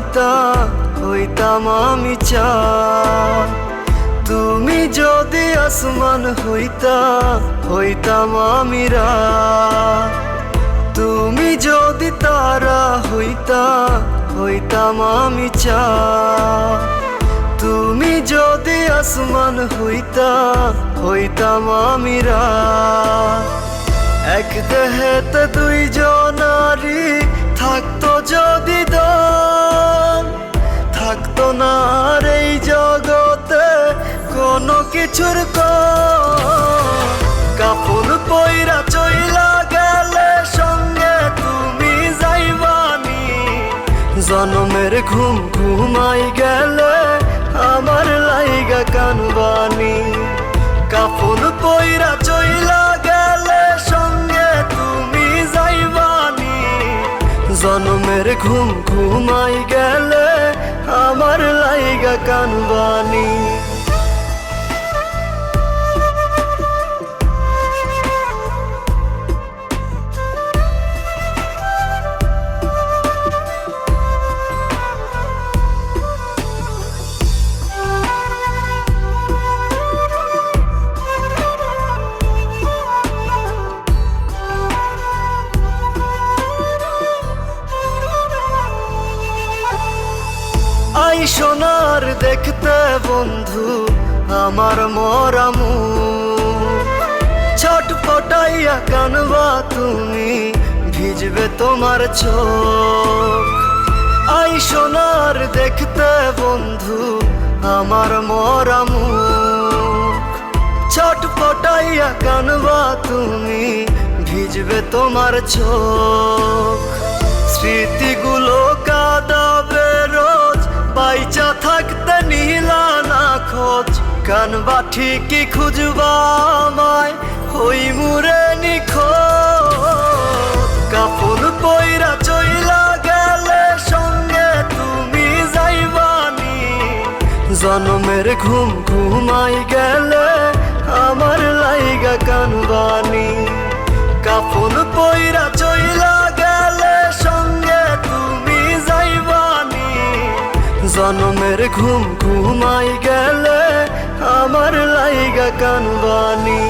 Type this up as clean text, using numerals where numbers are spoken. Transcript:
হইতা হইতাম আমি চাঁদ। তুমি যদি আসমান হইতা হইতাম আমি রাত। তুমি যদি তারা হইতা হইতাম আমি চাঁদ। তুমি যদি আসমান হইতা হইতাম আমি রাত। এক দেহেতে দুইজনারি থাকতো যদি দম, থাকতো না আর এই জগতে কোনো কিছুর কম। কাপড় পইরা চইলা গেলে সঙ্গে তুমি যাইবানি, জনমের ঘুম ঘুমাই গেলে আমার লাইগা কানবানি। কাপড় পইরা চইলা গেলে সঙ্গে তুমি যাইবানি, জনমের ঘুম ঘুমাই গেলে আমার লাইগা কানবানি। আই সোনার দেখতে বন্ধু আমার মরা মুখ, ছটফটাইয়া কানবা তুমি ভিজবে তোমার চোখ। আই সোনার দেখতে বন্ধু আমার মরা মুখ, ছটফটাইয়া কানবা তুমি ভিজবে তোমার চোখ। স্মৃতিগুলো কাঁদাবে রোজ বাইচা থাকতে নিলা না খোঁজ। কানবা ঠিকই খুঁজবা আমায় হই মুরে নিখোঁজ। কাপড় পইরা চইলা গেলে সঙ্গে তুমি যাইবানি, জনমের ঘুম ঘুমাই গেলে আমার লাইগা কানবানি। কাপড় পইরা চইলা গেলে সঙ্গে তুমি যাইবানি, জনমের ঘুম ঘুমাই গেলে আমার লাইগা কানবানি।